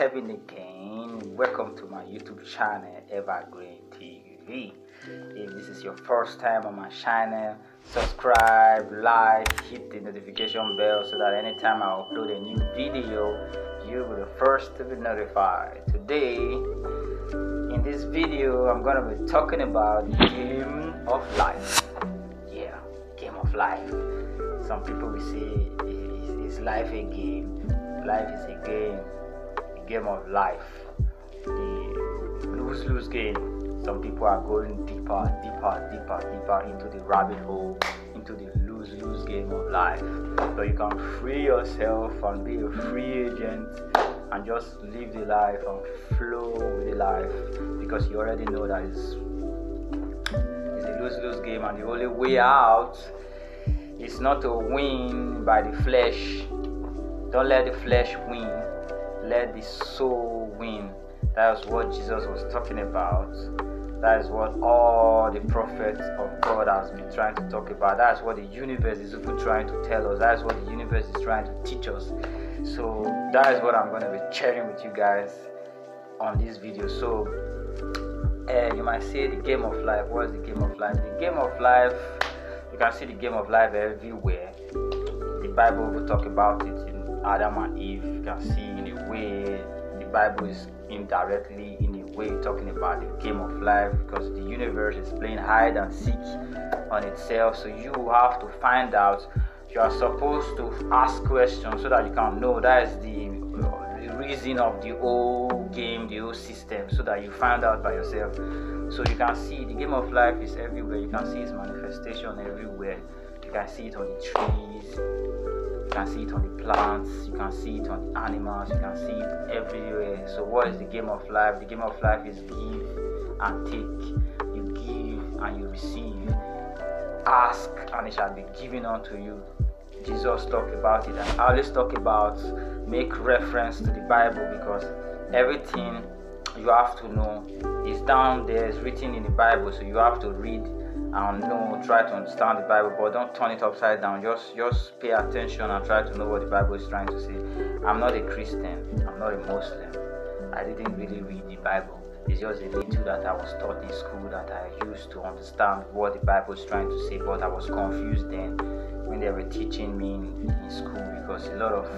Kevin again. Welcome to my YouTube channel, Evergreen TV. If this is your first time on my channel, subscribe, like, hit the notification bell so that anytime I upload a new video, you will be the first to be notified. Today, in this video, I'm going to be talking about game of life. Yeah, game of life. Some people will say, is life a game? Life is a game of life. The lose-lose game. Some people are going deeper into the rabbit hole, into the lose-lose game of life. So you can free yourself and be a free agent and just live the life and flow with the life, because you already know that it's a lose-lose game, and the only way out is not to win by the flesh. Don't let the flesh win, let the soul win. That's what Jesus was talking about. That is what all the prophets of God has been trying to talk about. That's what the universe is even trying to tell us. That's what the universe is trying to teach us. So that is what I'm going to be sharing with you guys on this video. So you might say the game of life. What is the game of life? The game of life, you can see the game of life everywhere. The Bible will talk about it in Adam and Eve. You can see in a way the Bible is indirectly in a way talking about the game of life, because the universe is playing hide and seek on itself. So you have to find out. You are supposed to ask questions so that you can know. That is the reason of the whole game, the whole system, so that you find out by yourself. So you can see the game of life is everywhere. You can see its manifestation everywhere. You can see it on the trees, you can see it on the plants, you can see it on the animals, you can see it everywhere. So what is the game of life? The game of life is give and take. You give and you receive. Ask and it shall be given unto you. Jesus talked about it, and I always talk about, make reference to the Bible, because everything you have to know is down there, is written in the Bible. So you have to read and know, try to understand the Bible, but don't turn it upside down. Just pay attention and try to know what the Bible is trying to say. I'm not a Christian, I'm not a Muslim. I didn't really read the Bible. It's just a little that I was taught in school that I used to understand what the Bible is trying to say, but I was confused then when they were teaching me in school, because a lot of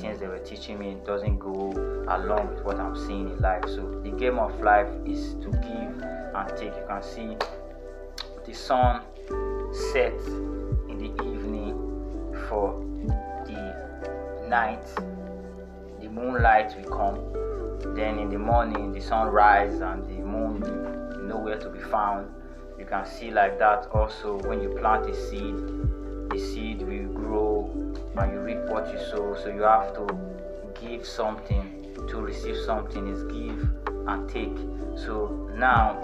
things they were teaching me doesn't go along with what I'm seeing in life. So the game of life is to give and take. You can see the sun set in the evening for the night. The moonlight will come. Then in the morning, the sun rises and the moon will nowhere to be found. You can see like that also when you plant a seed, the seed will grow and you reap what you sow. So you have to give something to receive something. Is give and take. So now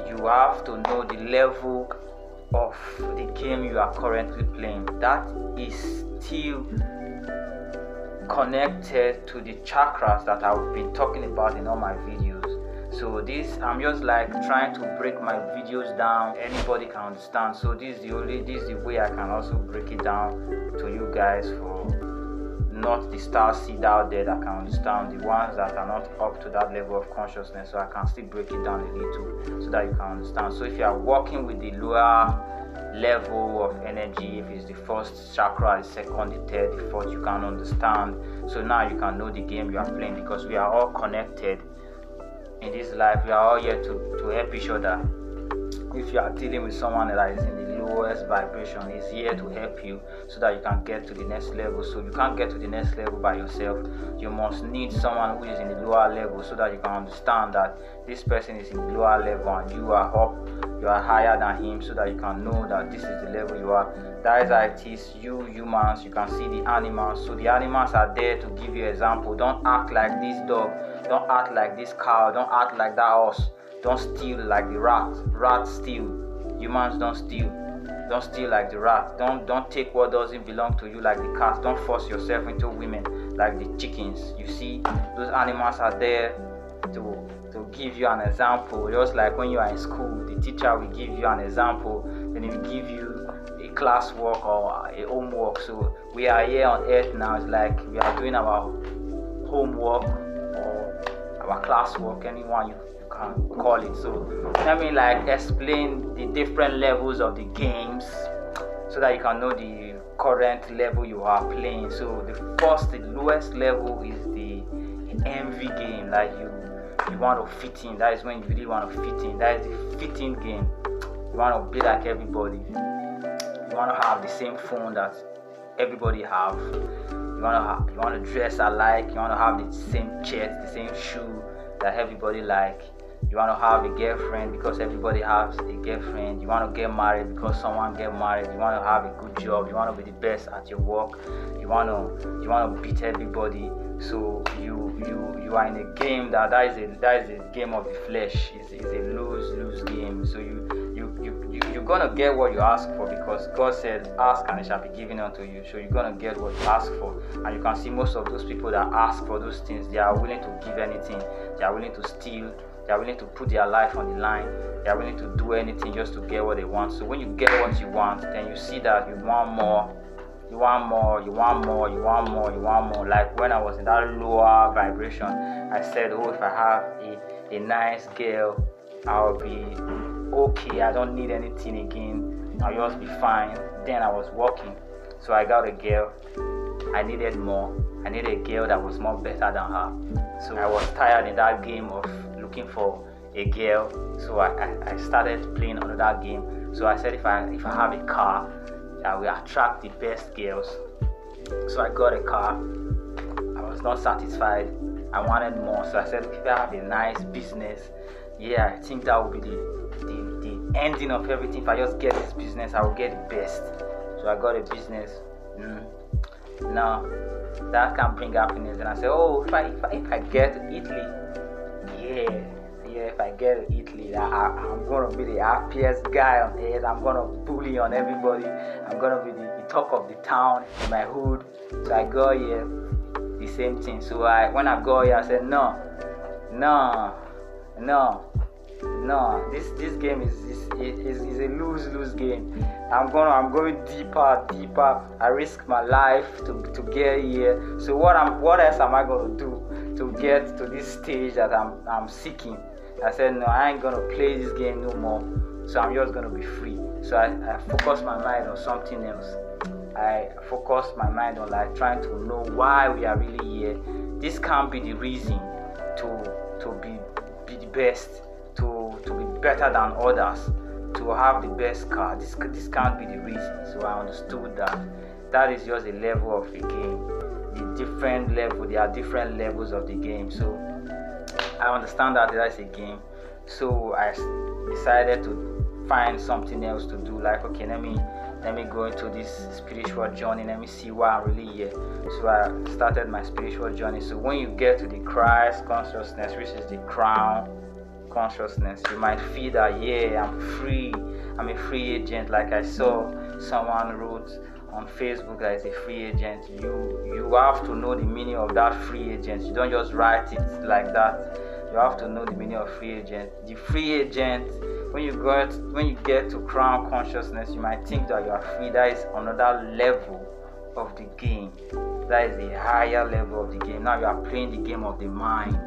you have to know the level of the game you are currently playing. That is still connected to the chakras that I've been talking about in all my videos. So this, I'm just like trying to break my videos down. Anybody can understand. So this is the way I can also break it down to you guys, for not the star seed out there that can understand, the ones that are not up to that level of consciousness. So I can still break it down a little so that you can understand. So if you are working with the lower level of energy, if it's the first chakra, the second, the third, the fourth, you can understand. So now you can know the game you are playing, because we are all connected in this life. We are all here to help each other. If you are dealing with someone that is in the lowest vibration, is here to help you so that you can get to the next level. So you can't get to the next level by yourself. You must need someone who is in the lower level, so that you can understand that this person is in the lower level and you are up, you are higher than him, so that you can know that this is the level you are. That is how it is. You humans, you can see the animals. So the animals are there to give you example. Don't act like this dog, don't act like this cow, don't act like that horse. Don't steal like the rat. Rats steal. Humans don't steal. Don't steal like the rat. Don't take what doesn't belong to you like the cat. Don't force yourself into women like the chickens. You see, those animals are there to give you an example. Just like when you are in school, the teacher will give you an example, then he will give you a classwork or a homework. So we are here on earth now. It's like we are doing our homework or our classwork, anyone you can call it. So let me like explain the different levels of the games so that you can know the current level you are playing. So the lowest level is the envy game. Like you want to fit in. That is when you really want to fit in. That is the fitting game. You want to be like everybody. You want to have the same phone that everybody have. You want to dress alike. You want to have the same shirt, the same shoe that everybody like. You want to have a girlfriend because everybody has a girlfriend. You want to get married because someone get married. You want to have a good job. You want to be the best at your work. You want to beat everybody. So you are in a game that is a game of the flesh. It's a lose game. So you're gonna get what you ask for, because God said, "Ask and it shall be given unto you." So you're gonna get what you ask for, and you can see most of those people that ask for those things, they are willing to give anything. They are willing to steal. They are willing to put their life on the line. They are willing to do anything just to get what they want. So when you get what you want, then you see that you want more. You want more. Like when I was in that lower vibration, I said, "Oh, if I have a nice girl, I'll be okay. I don't need anything again. I'll just be fine." Then I was walking, so I got a girl. I needed more. I needed a girl that was more better than her. So I was tired in that game of looking for a girl. So I started playing another game. So I said, if I have a car, I will attract the best girls. So I got a car. I was not satisfied. I wanted more. So I said, if I have a nice business, I think that will be the ending of everything. If I just get this business, I will get the best. So I got a business. Now that can bring happiness. And I said, oh, if I get to Italy, if I get to Italy, I'm gonna be the happiest guy on earth. I'm gonna bully on everybody. I'm gonna be the talk of the town in my hood. So I go here, the same thing. So when I go here, I said, no. This game is a lose game. I'm going deeper. I risk my life to get here. So what else am I gonna do to get to this stage that I'm seeking? I said, no, I ain't gonna play this game no more. So I'm just gonna be free. So I focused my mind on something else. I focused my mind on like trying to know why we are really here. This can't be the reason to be the best, to be better than others, to have the best car. This can't be the reason. So I understood that is just a level of the game. There are different levels of the game. So I understand that is a game. So I decided to find something else to do. Like, okay, let me go into this spiritual journey. Let me see why I'm really here. So I started my spiritual journey. So when you get to the Christ consciousness, which is the crown consciousness, you might feel that I'm free. I'm a free agent. Like I saw someone wrote on Facebook that is a free agent. You have to know the meaning of that free agent. You don't just write it like that. You have to know the meaning of free agent. The free agent, when you get to crown consciousness, you might think that you are free. That is another level of the game. That is a higher level of the game. Now you are playing the game of the mind.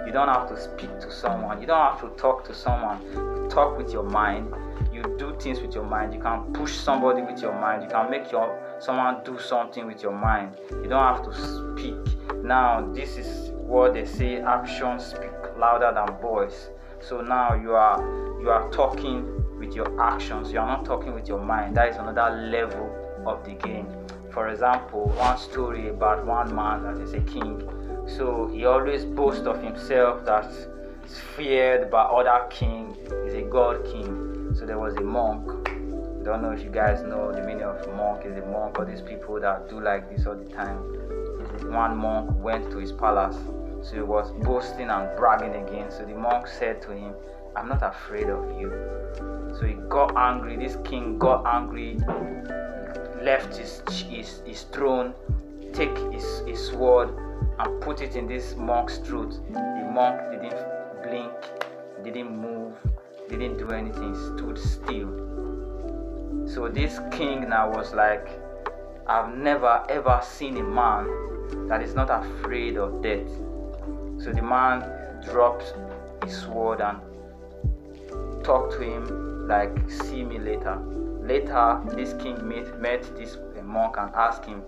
You don't have to speak to someone. You don't have to talk to someone. You talk with your mind. You do things with your mind. You can push somebody with your mind. You can make someone do something with your mind. You don't have to speak. Now this is what they say: actions speak louder than voice. So now you are talking with your actions. You are not talking with your mind. That is another level of the game. For example, one story about one man that is a king. So he always boasts of himself that is feared by other king. He's a god king. So there was a monk. Don't know if you guys know the meaning of monk. Is a monk or these people that do like this all the time. One monk went to his palace. So he was boasting and bragging again. So the monk said to him, "I'm not afraid of you." So he got angry. This king got angry, left his throne, take his sword and put it in this monk's throat. The monk didn't blink, didn't move, didn't do anything, stood still. So this king now was like, I've never ever seen a man that is not afraid of death. So the man dropped his sword and talked to him like, see me later. Later, this king met this monk and asked him,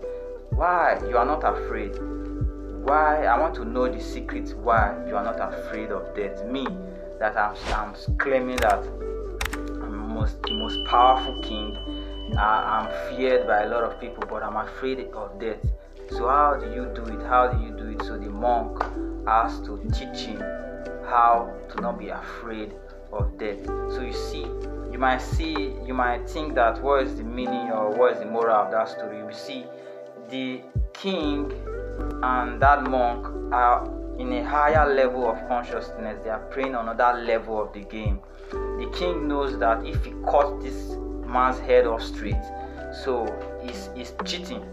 why you are not afraid? Why? I want to know the secret why you are not afraid of death. Me, that I'm claiming that I'm the most powerful king. I'm feared by a lot of people, but I'm afraid of death. So how do you do it? How do you do it? So the monk has to teach him how to not be afraid of death. So you might think that what is the meaning or what is the moral of that story? You see, the king and that monk are in a higher level of consciousness. They are praying on another level of the game. The king knows that if he cuts this man's head off straight, so he's cheating.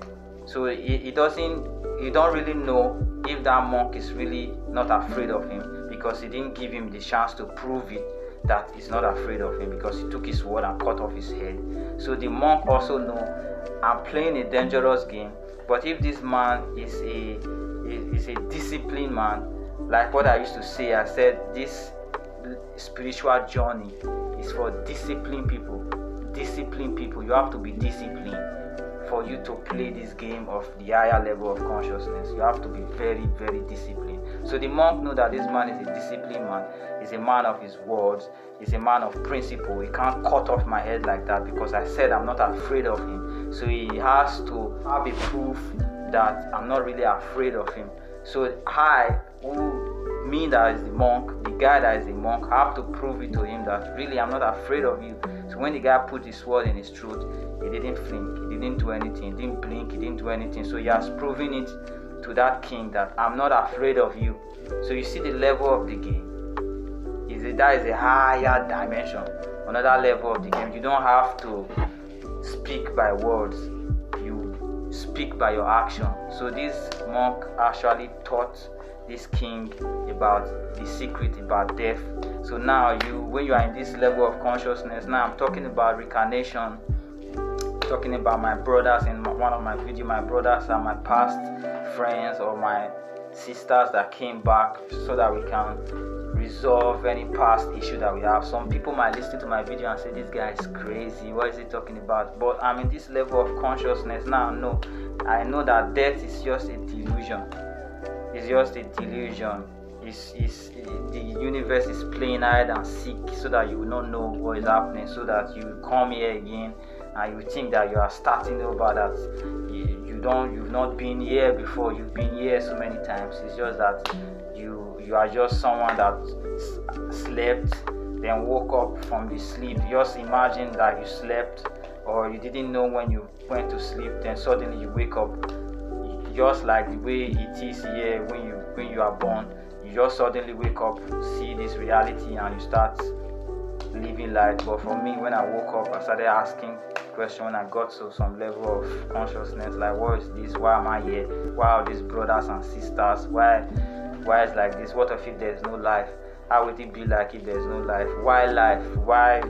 So he don't really know if that monk is really not afraid of him, because he didn't give him the chance to prove it that he's not afraid of him, because he took his sword and cut off his head. So the monk also know, I'm playing a dangerous game, but if this man is a disciplined man, like what I used to say, I said this spiritual journey is for disciplined people. Disciplined people, you have to be disciplined for you to play this game of the higher level of consciousness. You have to be very, very disciplined. So the monk knows that this man is a disciplined man. He's a man of his words. He's a man of principle. He can't cut off my head like that, because I said I'm not afraid of him. So he has to have a proof that I'm not really afraid of him. So me that is the monk, the guy that is the monk, I have to prove it to him that really I'm not afraid of you. So when the guy put his sword in his throat, he didn't blink, he didn't do anything, he didn't blink, he didn't do anything. So he has proven it to that king that I'm not afraid of you. So you see the level of the game. That is a higher dimension, another level of the game. You don't have to speak by words, you speak by your action. So this monk actually taught this king about the secret about death. So now when you are in this level of consciousness, now I'm talking about reincarnation, talking about my brothers in one of my videos. My brothers are my past friends or my sisters that came back, so that we can resolve any past issue that we have. Some people might listen to my video and say, this guy is crazy, what is he talking about? But I'm in this level of consciousness now. No, I know that death is just a delusion. It's just a delusion. The universe is playing hide and seek, so that you will not know what is happening, so that you will come here again and you think that you are starting over, that you've not been here before. You've been here so many times. It's just that you are just someone that slept, then woke up from the sleep. Just imagine that you slept, or you didn't know when you went to sleep, then suddenly you wake up. Just like the way it is here when you are born, you just suddenly wake up, see this reality, and you start living life. But for me, when I woke up, I started asking questions. When I got to some level of consciousness, like, what is this? Why am I here? Why are these brothers and sisters? Why is like this? What if there's no life? How would it be like if there's no life? Why life? Why?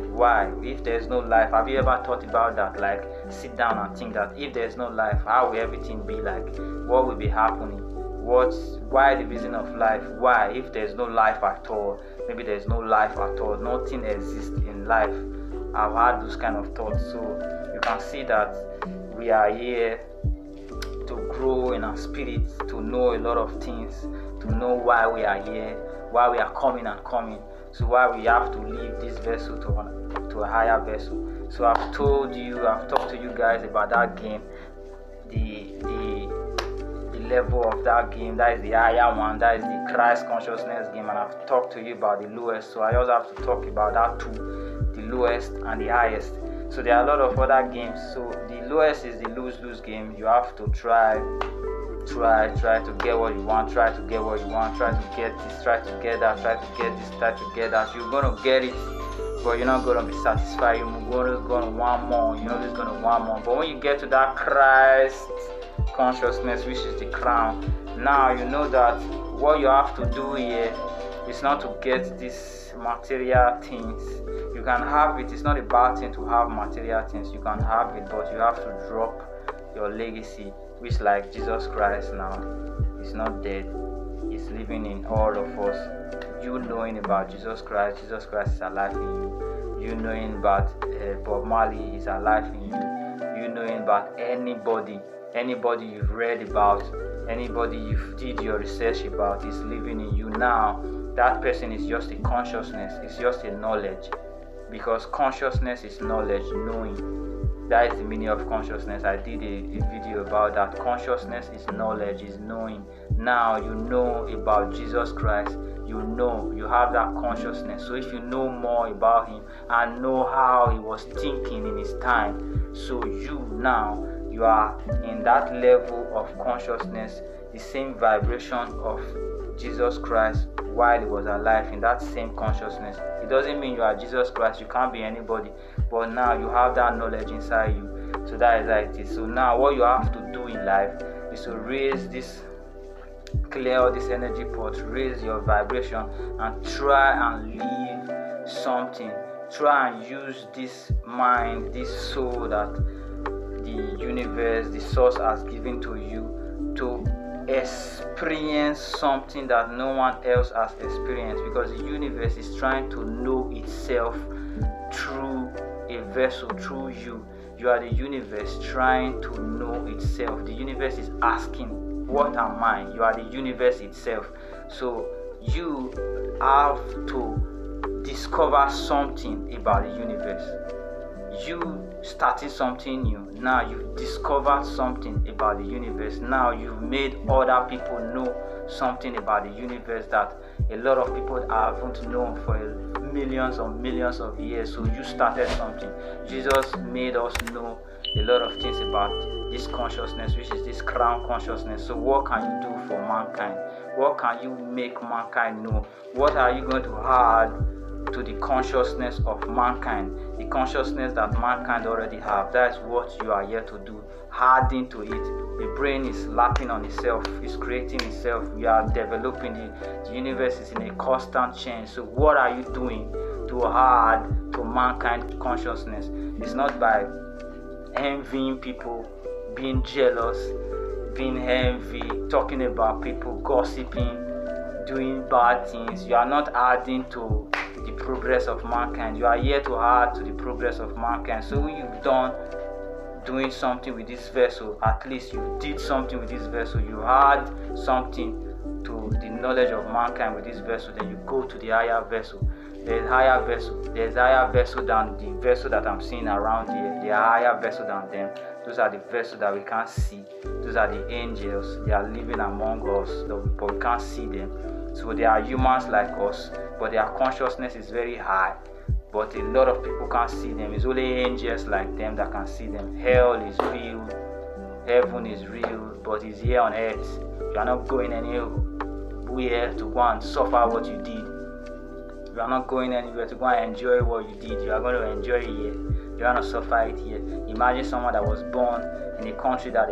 If there's no life, have you ever thought about that? Like, sit down and think that if there's no life, how will everything be like? What will be happening? Why the reason of life? Why? If there's no life at all, maybe there's no life at all, nothing exists in life. I've had those kind of thoughts. So you can see that we are here to grow in our spirit, to know a lot of things, to know why we are here, why we are coming and coming. So why we have to leave this vessel to a higher vessel. So I've talked to you guys about that game, the level of that game. That is the higher one, that is the Christ consciousness game, and I've talked to you about the lowest. So I also have to talk about that too, the lowest and the highest. So there are a lot of other games. So the lowest is the lose-lose game. You have to try to get what you want, try to get this, try to get that, try to get this, try to get that. You're gonna get it, but you're not gonna be satisfied. You're always gonna want more. You're always gonna want more. But when you get to that Christ consciousness, which is the crown, now you know that what you have to do here is not to get these material things. You can have it. It's not a bad thing to have material things. You can have it, but you have to drop your legacy, which, like Jesus Christ now, is not dead. He's living in all of us. you knowing about Jesus Christ is alive in you. You knowing about Bob Marley is alive in you. You knowing about anybody you've read about, anybody you've did your research about is living in you now. That person is just a consciousness, it's just a knowledge, because consciousness is knowledge, knowing. That is the meaning of consciousness. I did a video about that. Consciousness is knowledge, is knowing. Now you know about Jesus Christ. You know, you have that consciousness. So if you know more about him and know how he was thinking in his time, so you now, you are in that level of consciousness, the same vibration of Jesus Christ while he was alive, in that same consciousness. It doesn't mean you are Jesus Christ, you can't be anybody, but now you have that knowledge inside you. So that is how it is. So now what you have to do in life is to raise this, clear all this energy pot, raise your vibration, and try and live something. Try and use this mind, this soul that the universe, the source has given to you, to experience something that no one else has experienced, because the universe is trying to know itself through a vessel, through you. You are the universe trying to know itself. The universe is asking, what am I? You are the universe itself. So you have to discover something about the universe. You started something new. Now you've discovered something about the universe. Now you've made other people know something about the universe that a lot of people haven't known for millions of years. So you started something. Jesus made us know a lot of things about this consciousness, which is this crown consciousness. So what can you do for mankind? What can you make mankind know? What are you going to add to the consciousness of mankind, the consciousness that mankind already have? That's what you are here to do, adding to it. The brain is lapping on itself, is creating itself. We are developing the universe is in a constant change. So what are you doing to add to mankind consciousness? It's not by envying people, being jealous, being envy, talking about people, gossiping, doing bad things. You are not adding to the progress of mankind. You are here to add to the progress of mankind. So you've done doing something with this vessel, at least you did something with this vessel, you add something to the knowledge of mankind with this vessel, then you go to the higher vessel. There's higher vessel than the vessel that I'm seeing around here. There are higher vessel than them. Those are the vessels that we can't see. Those are the angels. They are living among us, but we can't see them. So they are humans like us, but their consciousness is very high. But a lot of people can't see them. It's only angels like them that can see them. Hell is real, heaven is real, but it's here on earth. You are not going anywhere to go and suffer what you did. You are not going anywhere to go and enjoy what you did. You are going to enjoy it here. You are going to suffer it here. Imagine someone that was born in a country that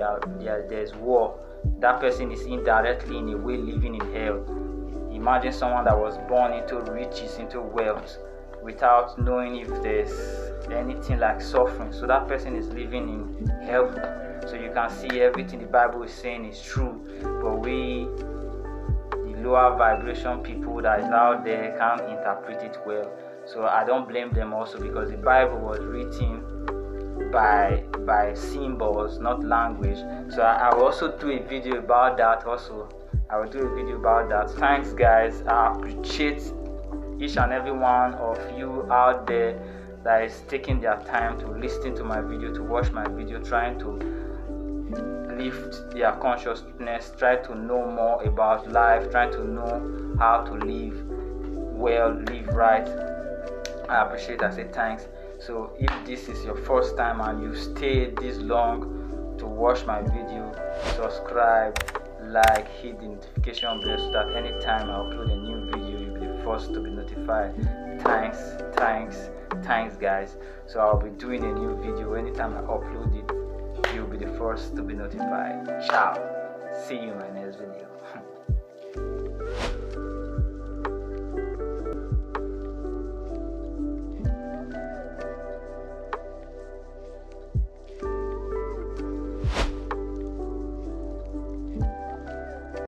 there's war. That person is indirectly, in a way, living in hell. Imagine someone that was born into riches, into wealth, without knowing if there's anything like suffering. So that person is living in heaven. So you can see everything the Bible is saying is true, but we, the lower vibration people that is out there, can't interpret it well. So I don't blame them also, because the Bible was written by symbols, not language. So I will also do a video about that also. I will do a video about that. Thanks guys, I appreciate each and every one of you out there that is taking their time to listen to my video, to watch my video, trying to lift their consciousness, try to know more about life, trying to know how to live well, live right. I appreciate. I say thanks. So if this is your first time and you stayed this long to watch my video, subscribe, like, hit the notification bell so that anytime I upload a new video, you'll be the first to be notified. Thanks guys. So I'll be doing a new video anytime I upload it. You'll be the first to be notified. Ciao. See you in my next video.